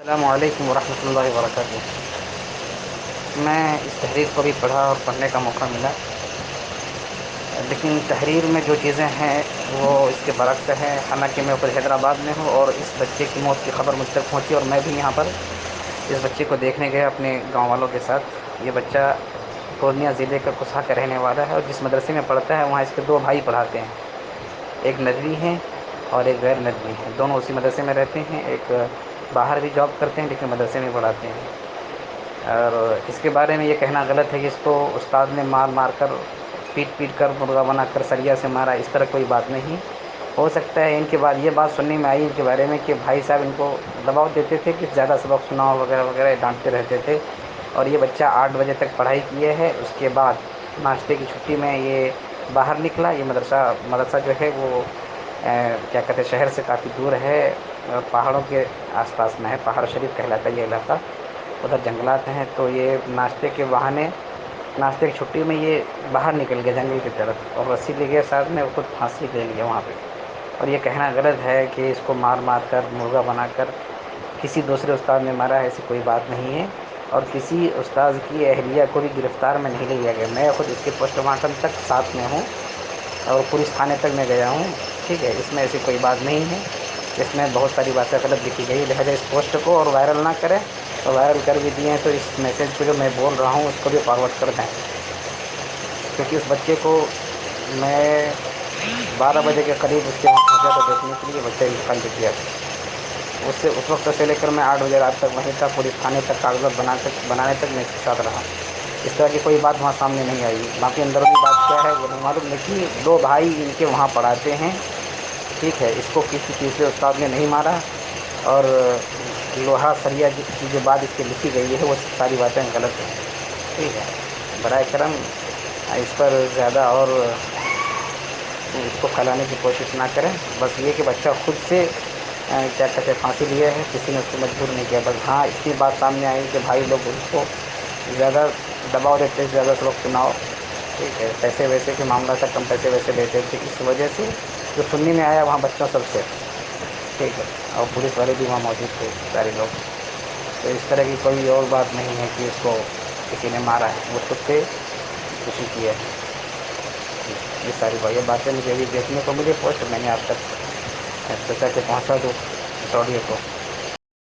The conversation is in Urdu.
السلام علیکم ورحمۃ اللہ وبرکاتہ۔ میں اس تحریر کو بھی پڑھا اور پڑھنے کا موقع ملا، لیکن تحریر میں جو چیزیں ہیں وہ اس کے برعکس ہیں۔ حالانکہ میں خود حیدرآباد میں ہوں اور اس بچے کی موت کی خبر مجھ تک پہنچی اور میں بھی یہاں پر اس بچے کو دیکھنے گیا اپنے گاؤں والوں کے ساتھ۔ یہ بچہ پورنیہ ضلع کا کسا کا رہنے والا ہے اور جس مدرسے میں پڑھتا ہے وہاں اس کے دو بھائی پڑھاتے ہیں، ایک ندوی ہیں اور ایک غیر ندوی ہیں، دونوں اسی مدرسے میں رہتے ہیں۔ ایک باہر بھی جاب کرتے ہیں لیکن مدرسے میں پڑھاتے ہیں۔ اور اس کے بارے میں یہ کہنا غلط ہے کہ اس کو استاد نے مار مار کر پیٹ پیٹ کر مرغا بنا کر سریا سے مارا، اس طرح کوئی بات نہیں۔ ہو سکتا ہے ان کے بعد یہ بات سننے میں آئی ان کے بارے میں کہ بھائی صاحب ان کو دباؤ دیتے تھے کہ زیادہ سبق سناؤ وغیرہ وغیرہ، ڈانٹتے رہتے تھے۔ اور یہ بچہ 8 بجے تک پڑھائی کیے ہے، اس کے بعد ناشتے کی چھٹی میں یہ باہر نکلا۔ یہ مدرسہ جو ہے وہ کیا کہتے ہیں شہر سے کافی دور ہے، پہاڑوں کے آس پاس میں ہے، پہاڑ شریف کہلاتا ہے یہ علاقہ، ادھر جنگلات ہیں۔ تو یہ ناشتے کے بہانے ناشتے کی چھٹی میں یہ باہر نکل گیا جنگل کی طرف اور رسی لے گیا ساتھ میں، خود پھانسی لے لیا وہاں پہ۔ اور یہ کہنا غلط ہے کہ اس کو مار مار کر مرغا بنا کر کسی دوسرے استاد نے مارا ہے، ایسی کوئی بات نہیں ہے۔ اور کسی استاذ کی اہلیہ کو بھی گرفتار میں نہیں لیا گیا، میں خود اس کے پوسٹ مارٹم تک ساتھ میں ہوں اور پولیس تھانے تک میں گیا ہوں، ٹھیک ہے۔ اس میں ایسی کوئی بات نہیں ہے، اس میں بہت ساری باتیں غلط لکھی گئی، لہٰذا اس پوسٹ کو اور وائرل نہ کریں، اور وائرل کر بھی دیے ہیں تو اس میسیج کو جو میں بول رہا ہوں اس کو بھی فارورڈ کر دیں، کیونکہ اس بچے کو میں 12 بجے کے قریب اس کے وہاں پہنچا تھا دیکھنے کے لیے، بچہ انتقال کر گیا تھا۔ اس وقت سے لے کر میں 8 بجے رات تک وہیں تھا، پولیس تھانے تک کاغذات بنانے تک میں اس کے ساتھ رہا۔ اس طرح کی کوئی بات وہاں سامنے نہیں آئی۔ باقی اندرونی بات کیا ہے وہ نہیں معلوم، لیکن 2 بھائی ان کے وہاں پڑھاتے ہیں، ٹھیک ہے۔ اس کو کسی تیسرے استاد نے نہیں مارا، اور لوہا سریا کی جو بات اس پہ لکھی گئی ہے وہ ساری باتیں غلط ہیں، ٹھیک ہے۔ برائے کرم اس پر زیادہ اور اس کو پھیلانے کی کوشش نہ کریں، بس یہ کہ بچہ خود سے کیا کہتے ہیں پھانسی لیا ہے، کسی نے اس کو مجبور نہیں کیا۔ بس ہاں اتنی بات سامنے آئی کہ بھائی لوگ اس کو زیادہ دباؤ دیتے، زیادہ سبق سناؤ، ٹھیک ہے۔ پیسے ویسے کے معاملہ تھا، کم پیسے ویسے لیتے تھے، اس وجہ سے جو سننے میں آیا وہاں بچوں سب سے، ٹھیک ہے۔ اور پولیس والے بھی وہاں موجود تھے سارے لوگ، تو اس طرح کی کوئی اور بات نہیں ہے کہ اس کو کسی نے مارا ہے، وہ خود سے خودکشی کی ہے۔ یہ ساری باتیں مجھے ابھی دیکھنے کو ملی، پوسٹ میں نے آپ تک سوچا کہ پہنچا دوں اس آڈیو کو۔